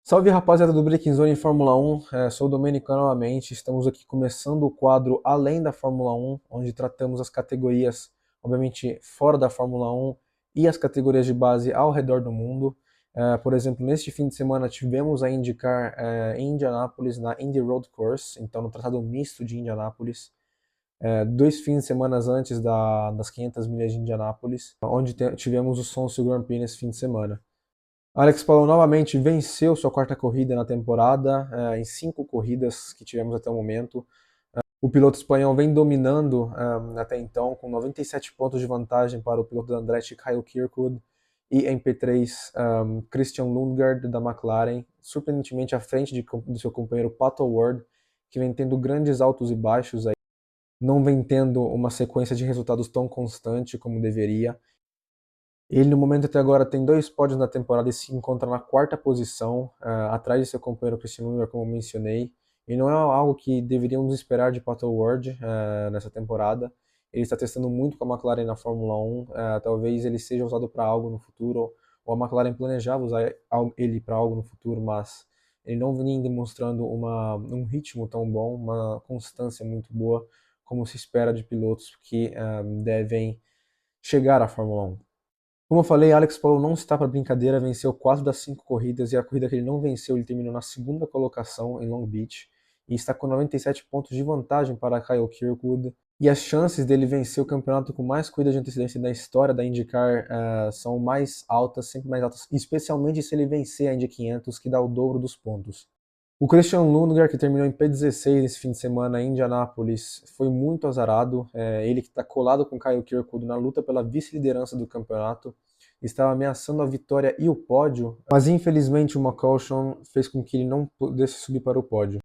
Salve rapaziada do Breaking Zone em Fórmula 1, sou o Domênico novamente, estamos aqui começando o quadro Além da Fórmula 1, onde tratamos as categorias, obviamente, fora da Fórmula 1 e as categorias de base ao redor do mundo. Por exemplo, neste fim de semana tivemos a IndyCar em Indianápolis, na Indy Road Course, então no tratado misto de Indianápolis, 2 fins de semana antes das 500 milhas de Indianápolis, onde tivemos o Sonso Grand Prix nesse fim de semana. Alex Palou novamente venceu sua quarta corrida na temporada, em 5 corridas que tivemos até o momento. O piloto espanhol vem dominando até então, com 97 pontos de vantagem para o piloto da Andretti Kyle Kirkwood e em P3 Christian Lundgaard da McLaren, surpreendentemente à frente do seu companheiro Pato O'Ward, que vem tendo grandes altos e baixos, aí, não vem tendo uma sequência de resultados tão constante como deveria. Ele, no momento até agora, tem 2 pódios na temporada e se encontra na quarta posição, atrás de seu companheiro Christian Lundgaard, como mencionei. E não é algo que deveríamos esperar de Pato O'Ward nessa temporada. Ele está testando muito com a McLaren na Fórmula 1. Talvez ele seja usado para algo no futuro, ou a McLaren planejava usar ele para algo no futuro, mas ele não vem demonstrando um ritmo tão bom, uma constância muito boa, como se espera de pilotos que devem chegar à Fórmula 1. Como eu falei, Alex Palou não está para brincadeira, venceu 4 das 5 corridas e a corrida que ele não venceu, ele terminou na segunda colocação em Long Beach e está com 97 pontos de vantagem para Kyle Kirkwood. E as chances dele vencer o campeonato com mais corridas de antecedência da história da IndyCar são mais altas, sempre mais altas, especialmente se ele vencer a Indy 500, que dá o dobro dos pontos. O Christian Lundgaard, que terminou em P16 esse fim de semana em Indianápolis, foi muito azarado. Ele que está colado com Kyle Kirkwood na luta pela vice-liderança do campeonato, estava ameaçando a vitória e o pódio, mas infelizmente uma caution fez com que ele não pudesse subir para o pódio.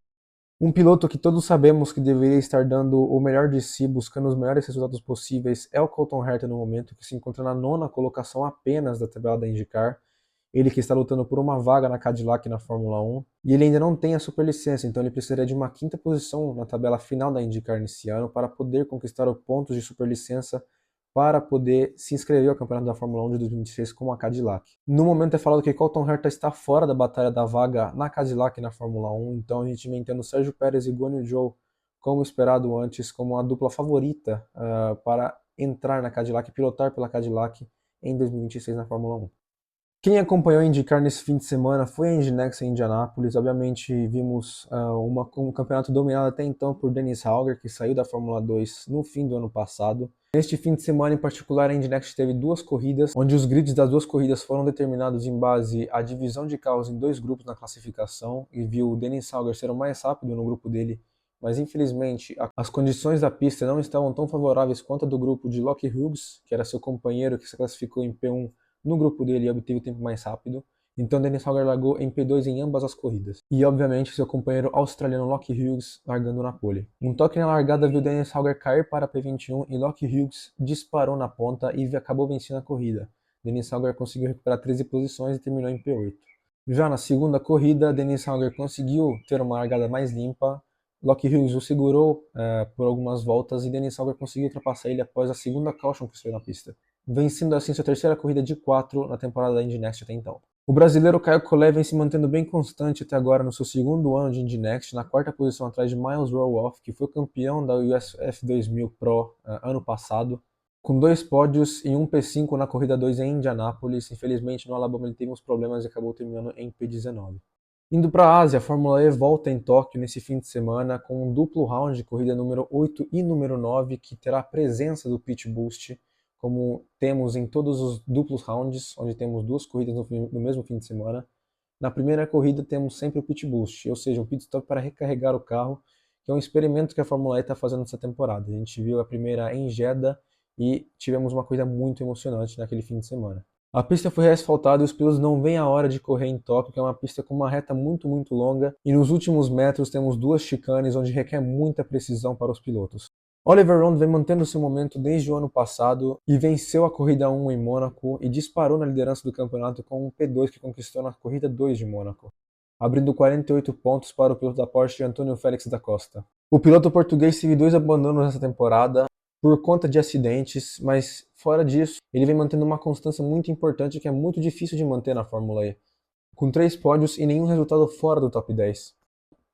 Um piloto que todos sabemos que deveria estar dando o melhor de si, buscando os melhores resultados possíveis, é o Colton Herta no momento, que se encontra na 9ª colocação apenas da tabela da IndyCar. Ele que está lutando por uma vaga na Cadillac na Fórmula 1, e ele ainda não tem a superlicença, então ele precisaria de uma 5ª posição na tabela final da IndyCar nesse ano para poder conquistar o pontos de superlicença para poder se inscrever ao Campeonato da Fórmula 1 de 2026 com a Cadillac. No momento é falado que Colton Herta está fora da batalha da vaga na Cadillac na Fórmula 1, então a gente vem tendo Sérgio Pérez e Guanyu Zhou, como esperado antes, como a dupla favorita para entrar na Cadillac e pilotar pela Cadillac em 2026 na Fórmula 1. Quem acompanhou a IndyCar nesse fim de semana foi a Enginext em Indianápolis. Obviamente vimos um campeonato dominado até então por Dennis Hauger, que saiu da Fórmula 2 no fim do ano passado. Neste fim de semana em particular, a Enginext teve 2 corridas, onde os grids das 2 corridas foram determinados em base à divisão de carros em 2 grupos na classificação, e viu o Dennis Hauger ser o mais rápido no grupo dele, mas infelizmente as condições da pista não estavam tão favoráveis quanto a do grupo de Locke Hughes, que era seu companheiro que se classificou em P1 no grupo dele e obteve o tempo mais rápido. Então Dennis Hauger largou em P2 em ambas as corridas. E obviamente seu companheiro australiano Locke Hughes largando na pole. Um toque na largada viu Dennis Hauger cair para P21 e Locke Hughes disparou na ponta e acabou vencendo a corrida. Dennis Hauger conseguiu recuperar 13 posições e terminou em P8. Já na segunda corrida, Dennis Hauger conseguiu ter uma largada mais limpa. Locke Hughes o segurou por algumas voltas e Dennis Hauger conseguiu ultrapassar ele após a segunda caution que saiu na pista, vencendo assim sua terceira corrida de 4 na temporada da IndyNext até então. O brasileiro Caio Collet vem se mantendo bem constante até agora no seu segundo ano de IndyNext, na 4ª posição atrás de Miles Roloff, que foi campeão da USF 2000 Pro ano passado, com 2 pódios e um P5 na corrida 2 em Indianápolis. Infelizmente no Alabama ele teve uns problemas e acabou terminando em P19. Indo para a Ásia, a Fórmula E volta em Tóquio nesse fim de semana com um duplo round de corrida número 8 e número 9, que terá a presença do Pit Boost, como temos em todos os duplos rounds, onde temos 2 corridas no mesmo fim de semana. Na primeira corrida temos sempre o Pit Boost, ou seja, um pit stop para recarregar o carro, que é um experimento que a Fórmula E está fazendo nessa temporada. A gente viu a primeira em Jeddah e tivemos uma corrida muito emocionante naquele fim de semana. A pista foi reasfaltada e os pilotos não veem a hora de correr em Tóquio, que é uma pista com uma reta muito longa, e nos últimos metros temos 2 chicanes onde requer muita precisão para os pilotos. Oliver Round vem mantendo seu momento desde o ano passado e venceu a corrida 1 em Mônaco e disparou na liderança do campeonato com um P2 que conquistou na corrida 2 de Mônaco, abrindo 48 pontos para o piloto da Porsche Antônio Félix da Costa. O piloto português teve 2 abandonos nessa temporada por conta de acidentes, mas fora disso, ele vem mantendo uma constância muito importante que é muito difícil de manter na Fórmula E. com 3 pódios e nenhum resultado fora do top 10.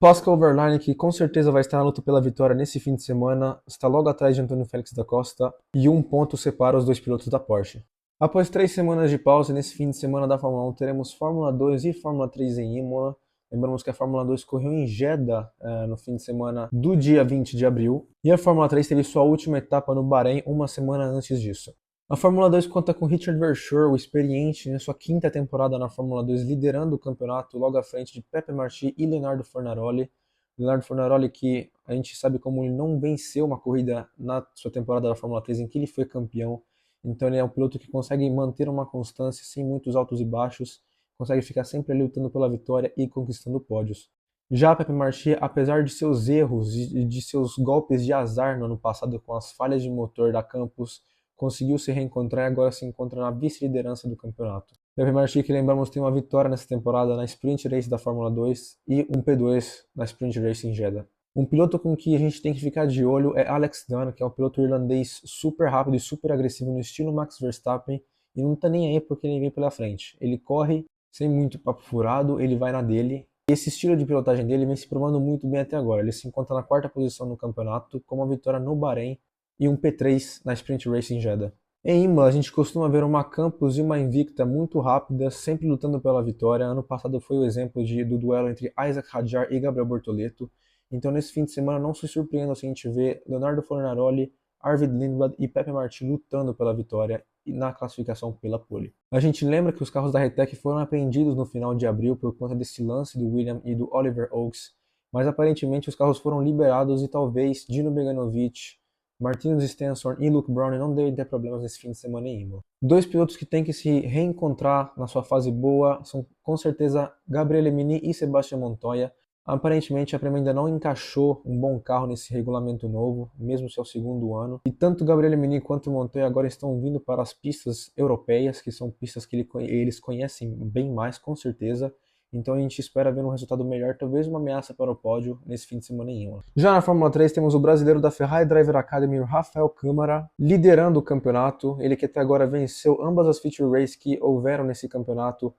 Pascal Wehrlein, que com certeza vai estar na luta pela vitória nesse fim de semana, está logo atrás de Antônio Félix da Costa e 1 ponto separa os dois pilotos da Porsche. Após 3 semanas de pausa, nesse fim de semana da Fórmula 1 teremos Fórmula 2 e Fórmula 3 em Imola. Lembramos que a Fórmula 2 correu em Jeddah no fim de semana do dia 20 de abril e a Fórmula 3 teve sua última etapa no Bahrein uma semana antes disso. A Fórmula 2 conta com Richard Verschoor, o experiente, em sua 5ª temporada na Fórmula 2, liderando o campeonato logo à frente de Pepe Martí e Leonardo Fornaroli. Leonardo Fornaroli, que a gente sabe como ele não venceu uma corrida na sua temporada da Fórmula 3 em que ele foi campeão. Então ele é um piloto que consegue manter uma constância sem muitos altos e baixos, consegue ficar sempre ali lutando pela vitória e conquistando pódios. Já Pepe Martí, apesar de seus erros e de seus golpes de azar no ano passado com as falhas de motor da Campos, conseguiu se reencontrar e agora se encontra na vice-liderança do campeonato. Pepe Martí, que lembramos, tem uma vitória nessa temporada na Sprint Race da Fórmula 2 e um P2 na Sprint Race em Jeddah. Um piloto com que a gente tem que ficar de olho é Alex Dunn, que é um piloto irlandês super rápido e super agressivo no estilo Max Verstappen e não tá nem aí porque ele vem pela frente. Ele corre sem muito papo furado, ele vai na dele. E esse estilo de pilotagem dele vem se provando muito bem até agora. Ele se encontra na 4ª posição no campeonato, com uma vitória no Bahrein e um P3 na Sprint Race em Jeddah. Em Imola, a gente costuma ver uma Campos e uma Invicta muito rápida, sempre lutando pela vitória. Ano passado foi o exemplo do duelo entre Isaac Hadjar e Gabriel Bortoleto. Então, nesse fim de semana, não se surpreenda se a gente vê Leonardo Fornaroli, Arvid Lindblad e Pepe Martí lutando pela vitória e na classificação pela pole. A gente lembra que os carros da Retec foram apreendidos no final de abril por conta desse lance do William e do Oliver Oakes, mas aparentemente os carros foram liberados e talvez Dino Beganovic, Martinez Stenson e Luke Brown não devem ter problemas nesse fim de semana em Imola. Dois pilotos que têm que se reencontrar na sua fase boa são com certeza Gabriele Mini e Sebastian Montoya. Aparentemente a Prema ainda não encaixou um bom carro nesse regulamento novo, mesmo se é o 2º ano. E tanto Gabriele Mini quanto Montoya agora estão vindo para as pistas europeias, que são pistas que eles conhecem bem mais, com certeza. Então a gente espera ver um resultado melhor, talvez uma ameaça para o pódio nesse fim de semana em Imola. Já na Fórmula 3 temos o brasileiro da Ferrari Driver Academy, o Rafael Câmara, liderando o campeonato. Ele que até agora venceu ambas as feature races que houveram nesse campeonato.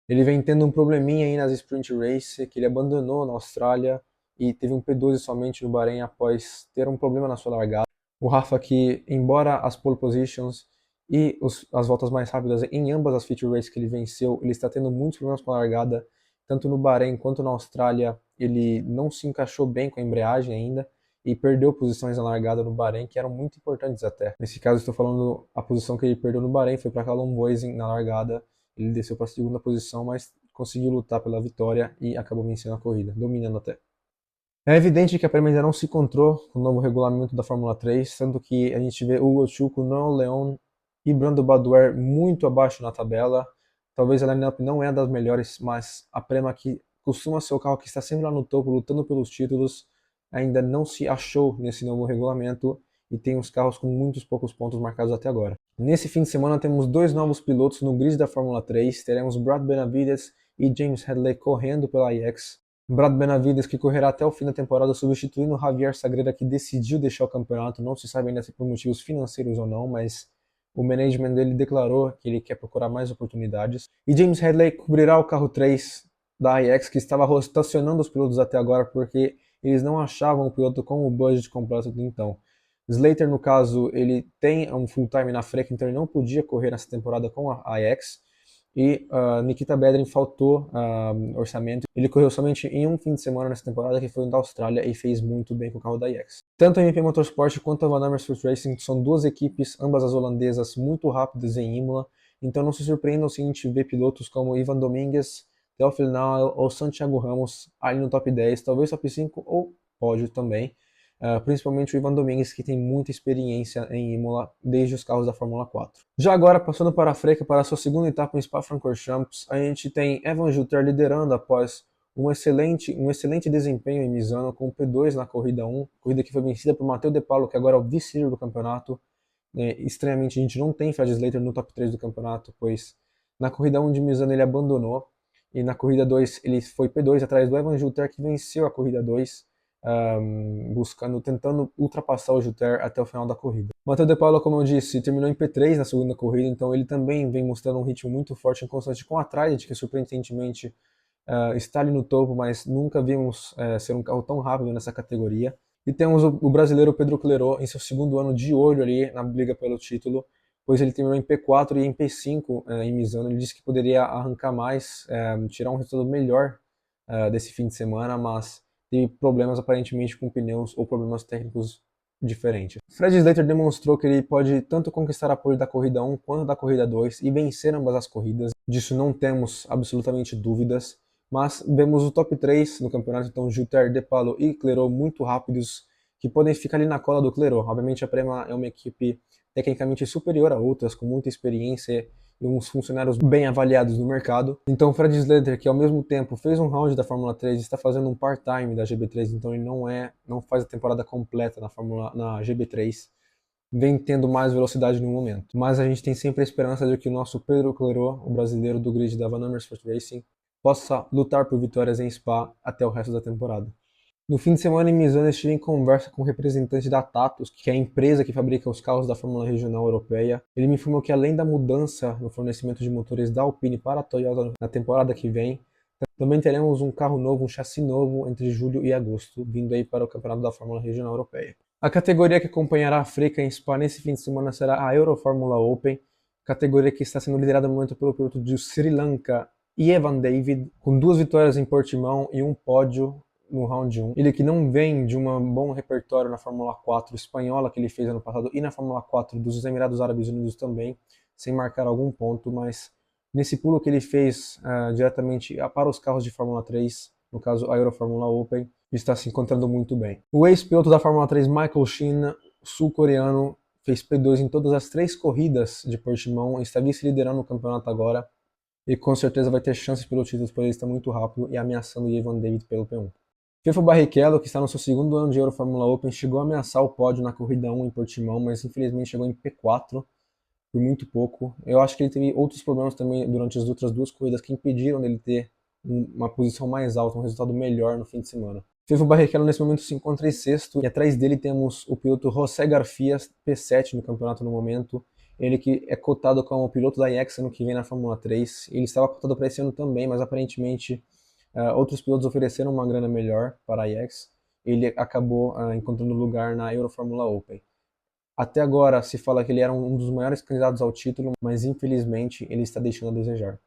Ele vem tendo um probleminha aí nas sprint race, que ele abandonou na Austrália e teve um P12 somente no Bahrein após ter um problema na sua largada. O Rafa que, embora as pole positions e as voltas mais rápidas em ambas as feature races que ele venceu, ele está tendo muitos problemas com a largada, tanto no Bahrein quanto na Austrália. Ele não se encaixou bem com a embreagem ainda e perdeu posições na largada no Bahrein que eram muito importantes até. Nesse caso estou falando a posição que ele perdeu no Bahrein foi para Callum Boysen na largada. Ele desceu para a 2ª posição, mas conseguiu lutar pela vitória e acabou vencendo a corrida, dominando até. É evidente que a Prema ainda não se encontrou com o novo regulamento da Fórmula 3, tanto que a gente vê Hugo Chulco, Noel Leon e Brando Badoer muito abaixo na tabela. Talvez a lineup não é das melhores, mas a Prema, que costuma ser o carro que está sempre lá no topo, lutando pelos títulos, ainda não se achou nesse novo regulamento e tem uns carros com muitos poucos pontos marcados até agora. Nesse fim de semana temos 2 novos pilotos no grid da Fórmula 3, teremos Brad Benavides e James Hadley correndo pela IX. Brad Benavides que correrá até o fim da temporada substituindo Javier Sagrera, que decidiu deixar o campeonato, não se sabe ainda se por motivos financeiros ou não, mas o management dele declarou que ele quer procurar mais oportunidades. E James Hadley cobrirá o carro 3 da IX, que estava rotacionando os pilotos até agora porque eles não achavam o piloto com o budget completo do então. Slater, no caso, ele tem um full-time na Freca, então ele não podia correr nessa temporada com a IX. E Nikita Bedrin faltou orçamento. Ele correu somente em um fim de semana nessa temporada, que foi o da Austrália, e fez muito bem com o carro da IX. Tanto a MP Motorsport quanto a Van Amersfoort Racing são 2 equipes, ambas as holandesas, muito rápidas em Imola. Então não se surpreendam se a gente vê pilotos como Ivan Domingues, Théophile Nauel ou Santiago Ramos ali no top 10, talvez top 5 ou pódio também. Principalmente o Ivan Domingues, que tem muita experiência em Imola desde os carros da Fórmula 4. Já agora, passando para a Freca, para a sua 2ª etapa em Spa-Francorchamps, a gente tem Evan Jutter liderando após um excelente desempenho em Misano, com o P2 na corrida 1, corrida que foi vencida por Matteo De Paulo, que agora é o vice-líder do campeonato. Estranhamente, a gente não tem Fred Slater no top 3 do campeonato, pois na corrida 1 de Misano ele abandonou, e na corrida 2 ele foi P2 atrás do Evan Jutter, que venceu a corrida 2, tentando ultrapassar o Jutter até o final da corrida. Matheus De Paula, como eu disse, terminou em P3 na segunda corrida, então ele também vem mostrando um ritmo muito forte e constante com a Trident, que surpreendentemente está ali no topo, mas nunca vimos ser um carro tão rápido nessa categoria. E temos o brasileiro Pedro Clerot em seu segundo ano de olho ali na briga pelo título, pois ele terminou em P4 e em P5 em Misano. Ele disse que poderia arrancar mais, tirar um resultado melhor desse fim de semana, mas teve problemas aparentemente com pneus ou problemas técnicos diferentes. Fred Slater demonstrou que ele pode tanto conquistar apoio da corrida 1 quanto da corrida 2 e vencer ambas as corridas. Disso não temos absolutamente dúvidas, mas vemos o top 3 no campeonato, então Gilbert, De Palo e Clerot muito rápidos, que podem ficar ali na cola do Clerot. Obviamente a Prema é uma equipe tecnicamente superior a outras, com muita experiência e uns funcionários bem avaliados no mercado. Então o Fred Slater, que ao mesmo tempo fez um round da Fórmula 3, está fazendo um part-time da GB3, então ele não faz a temporada completa na GB3, vem tendo mais velocidade no momento. Mas a gente tem sempre a esperança de que o nosso Pedro Clerot, o brasileiro do grid da Van Amersfoort Racing, possa lutar por vitórias em Spa até o resto da temporada. No fim de semana em Misano, estive em conversa com o representante da Tatus, que é a empresa que fabrica os carros da Fórmula Regional Europeia. Ele me informou que além da mudança no fornecimento de motores da Alpine para a Toyota na temporada que vem, também teremos um carro novo, um chassi novo entre julho e agosto, vindo aí para o campeonato da Fórmula Regional Europeia. A categoria que acompanhará a Freca em Spa nesse fim de semana será a Eurofórmula Open, categoria que está sendo liderada no momento pelo piloto de Sri Lanka, Evan David, com 2 vitórias em Portimão e um pódio no Round 1. Ele que não vem de um bom repertório na Fórmula 4 espanhola que ele fez ano passado e na Fórmula 4 dos Emirados Árabes Unidos também, sem marcar algum ponto, mas nesse pulo que ele fez diretamente para os carros de Fórmula 3, no caso a Eurofórmula Open, está se encontrando muito bem. O ex-piloto da Fórmula 3, Michael Shin, sul-coreano, fez P2 em todas as 3 corridas de Portimão, está vice-liderando o campeonato agora, e com certeza vai ter chances pelo título, pois ele está muito rápido e ameaçando o Evan David pelo P1. Fefo Barrichello, que está no seu segundo ano de Eurofórmula Open, chegou a ameaçar o pódio na corrida 1 em Portimão, mas infelizmente chegou em P4 por muito pouco. Eu acho que ele teve outros problemas também durante as outras 2 corridas que impediram dele ter uma posição mais alta, um resultado melhor no fim de semana. Fefo Barrichello nesse momento se encontra em sexto e atrás dele temos o piloto José Garcia, P7 no campeonato no momento. Ele que é cotado como piloto da IEX ano que vem na Fórmula 3. Ele estava cotado para esse ano também, mas aparentemente outros pilotos ofereceram uma grana melhor para a IEX. Ele acabou encontrando lugar na Eurofórmula Open. Até agora se fala que ele era um dos maiores candidatos ao título, mas infelizmente ele está deixando a desejar.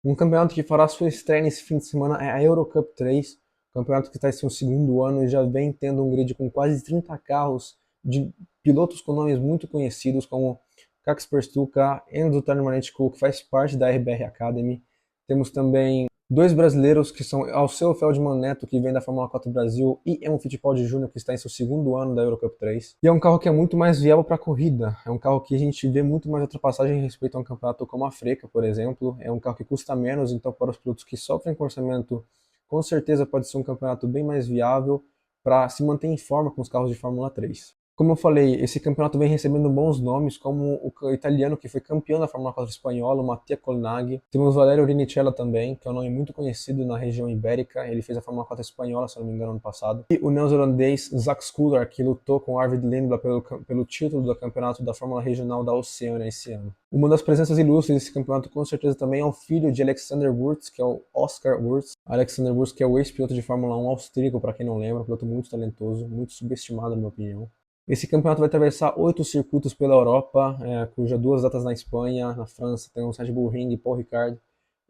Um campeonato que fará sua estreia nesse fim de semana é a Eurocup 3, campeonato que está em seu segundo ano e já vem tendo um grid com quase 30 carros de pilotos com nomes muito conhecidos como Kacper Stuka, Enzo Tarmaletko, que faz parte da RBR Academy. Temos também 2 brasileiros que são Alceu Feldman Neto, que vem da Fórmula 4 Brasil, e Eamon Fittipaldi Jr., que está em seu segundo ano da Eurocup 3. E é um carro que é muito mais viável para a corrida. É um carro que a gente vê muito mais ultrapassagem em respeito a um campeonato como a Freca, por exemplo. É um carro que custa menos, então para os pilotos que sofrem com orçamento, com certeza pode ser um campeonato bem mais viável para se manter em forma com os carros de Fórmula 3. Como eu falei, esse campeonato vem recebendo bons nomes, como o italiano que foi campeão da Fórmula 4 espanhola, o Mattia Colnaghi. Temos Valerio Rinicella também, que é um nome muito conhecido na região ibérica. Ele fez a Fórmula 4 espanhola, se não me engano, ano passado. E o neozelandês Zak Sculler, que lutou com Arvid Lindblad pelo título do campeonato da Fórmula Regional da Oceania esse ano. Uma das presenças ilustres desse campeonato, com certeza, também é o filho de Alexander Wurz, que é o Oscar Wurz. Alexander Wurz, que é o ex-piloto de Fórmula 1 austríaco, para quem não lembra, um piloto muito talentoso, muito subestimado, na minha opinião. Esse campeonato vai atravessar 8 circuitos pela Europa, cuja 2 datas na Espanha, na França, tem o Red Bull Ring e Paul Ricard.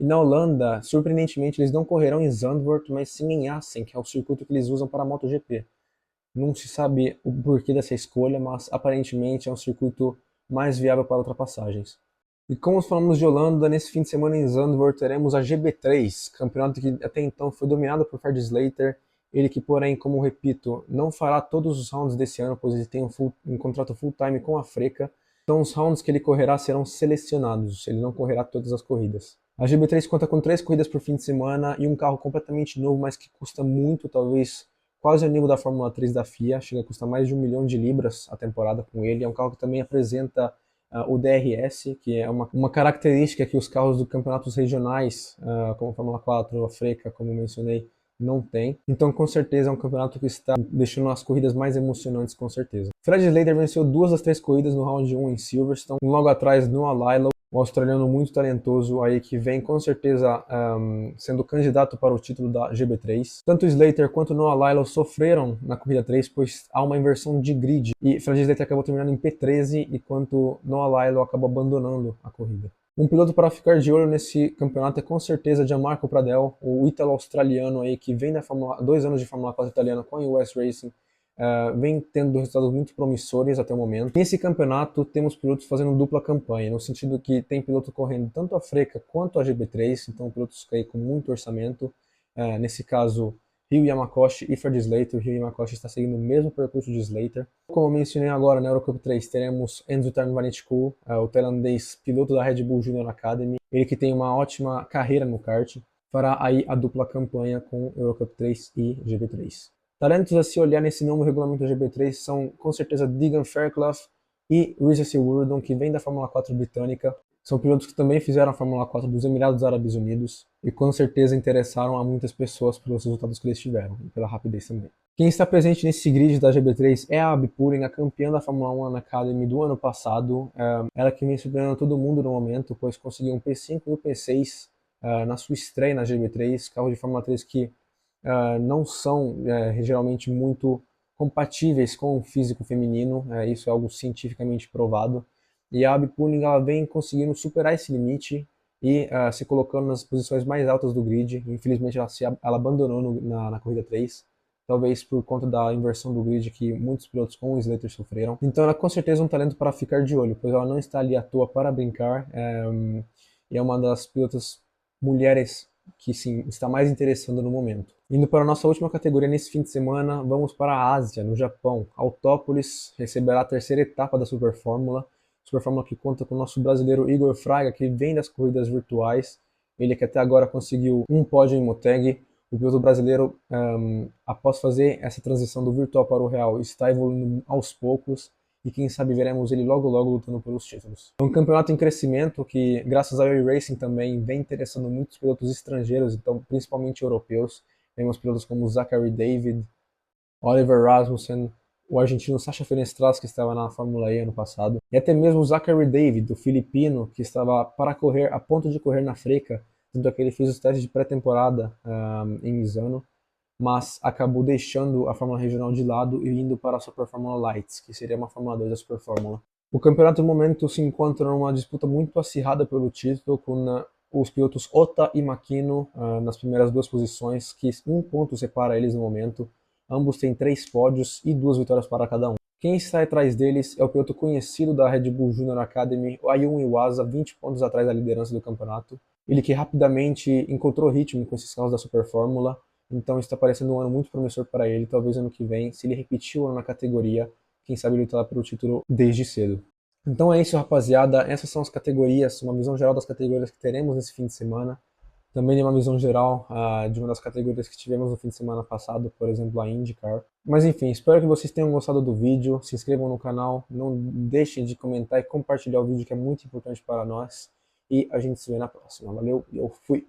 E na Holanda, surpreendentemente, eles não correrão em Zandvoort, mas sim em Assen, que é o circuito que eles usam para a MotoGP. Não se sabe o porquê dessa escolha, mas aparentemente é um circuito mais viável para ultrapassagens. E como falamos de Holanda, nesse fim de semana em Zandvoort teremos a GB3, campeonato que até então foi dominado por Fred Slater. Ele que, porém, como repito, não fará todos os rounds desse ano, pois ele tem um contrato full-time com a Freca. Então os rounds que ele correrá serão selecionados, ele não correrá todas as corridas. A GB3 conta com 3 corridas por fim de semana e um carro completamente novo, mas que custa muito, talvez quase ao nível da Fórmula 3 da FIA, chega a custar mais de 1 milhão de libras a temporada com ele. É um carro que também apresenta o DRS, que é uma característica que os carros dos campeonatos regionais, como a Fórmula 4, a Freca, como mencionei, não tem. Então, com certeza, é um campeonato que está deixando as corridas mais emocionantes, com certeza. Fred Slater venceu 2 das 3 corridas no round 1 em Silverstone. Logo atrás, Noah Lyles, um australiano muito talentoso aí que vem com certeza sendo candidato para o título da GB3. Tanto Slater quanto Noah Lyles sofreram na corrida 3, pois há uma inversão de grid. E Fred Slater acabou terminando em P13, enquanto Noah Lyles acabou abandonando a corrida. Um piloto para ficar de olho nesse campeonato é com certeza Gianmarco Pradel, o ítalo-australiano aí que vem da Fórmula 2 anos de Fórmula 4 italiana com a US Racing, vem tendo resultados muito promissores até o momento. Nesse campeonato temos pilotos fazendo dupla campanha, no sentido que tem piloto correndo tanto a Freca quanto a GB3, então pilotos aí com muito orçamento. Nesse caso, Ryu Yamakoshi e Fred Slater. Ryu Yamakoshi está seguindo o mesmo percurso de Slater. Como eu mencionei agora, na Eurocup 3 teremos Enzo Tarnvanitskul, o tailandês piloto da Red Bull Junior Academy. Ele que tem uma ótima carreira no kart, fará aí a dupla campanha com Eurocup 3 e GB3. Talentos a se olhar nesse novo regulamento da GB3 são com certeza Deegan Fairclough e Risa Silverstone, que vem da Fórmula 4 britânica. São pilotos que também fizeram a Fórmula 4 dos Emirados Árabes Unidos e com certeza interessaram a muitas pessoas pelos resultados que eles tiveram e pela rapidez também. Quem está presente nesse grid da GB3 é a Abby Pulling, a campeã da Fórmula 1 Academy do ano passado. Ela que vem surpreendendo todo mundo no momento, pois conseguiu um P5 e um P6 na sua estreia na GB3, carro de Fórmula 3 que não são geralmente muito compatíveis com o físico feminino, isso é algo cientificamente provado. E a Abby Pulling ela vem conseguindo superar esse limite e se colocando nas posições mais altas do grid. Infelizmente ela abandonou na corrida 3, talvez por conta da inversão do grid que muitos pilotos com o Slater sofreram. Então ela com certeza é um talento para ficar de olho, pois ela não está ali à toa para brincar, e é uma das pilotas mulheres que sim, está mais interessando no momento. Indo para a nossa última categoria nesse fim de semana, vamos para a Ásia, no Japão. Autópolis receberá a terceira etapa da Super Fórmula que conta com o nosso brasileiro Igor Fraga, que vem das corridas virtuais. Ele que até agora conseguiu um pódio em Moteg. O piloto brasileiro, após fazer essa transição do virtual para o real, está evoluindo aos poucos e quem sabe veremos ele logo logo lutando pelos títulos. É um campeonato em crescimento que, graças ao iRacing também, vem interessando muitos pilotos estrangeiros, então principalmente europeus. Temos pilotos como Zachary David, Oliver Rasmussen, o argentino Sasha Fenestras, que estava na Fórmula E ano passado, e até mesmo o Zachary David, o filipino, que estava para correr, a ponto de correr na Freca, tanto que ele fez os testes de pré-temporada em Misano, mas acabou deixando a Fórmula Regional de lado e indo para a Super Fórmula Lights, que seria uma Fórmula 2 da Super Fórmula. O campeonato no momento se encontra numa disputa muito acirrada pelo título, com os pilotos Ota e Makino nas primeiras duas posições, que um ponto separa eles no momento. Ambos têm 3 pódios e 2 vitórias para cada um. Quem está atrás deles é o piloto conhecido da Red Bull Junior Academy, o Ayun Iwasa, 20 pontos atrás da liderança do campeonato. Ele que rapidamente encontrou ritmo com esses carros da Super Fórmula, então está parecendo um ano muito promissor para ele. Talvez ano que vem, se ele repetir o ano na categoria, quem sabe ele lutar pelo título desde cedo. Então é isso, rapaziada. Essas são as categorias, uma visão geral das categorias que teremos nesse fim de semana. Também uma visão geral de uma das categorias que tivemos no fim de semana passado, por exemplo, a IndyCar. Mas enfim, espero que vocês tenham gostado do vídeo. Se inscrevam no canal, não deixem de comentar e compartilhar o vídeo, que é muito importante para nós. E a gente se vê na próxima. Valeu e eu fui!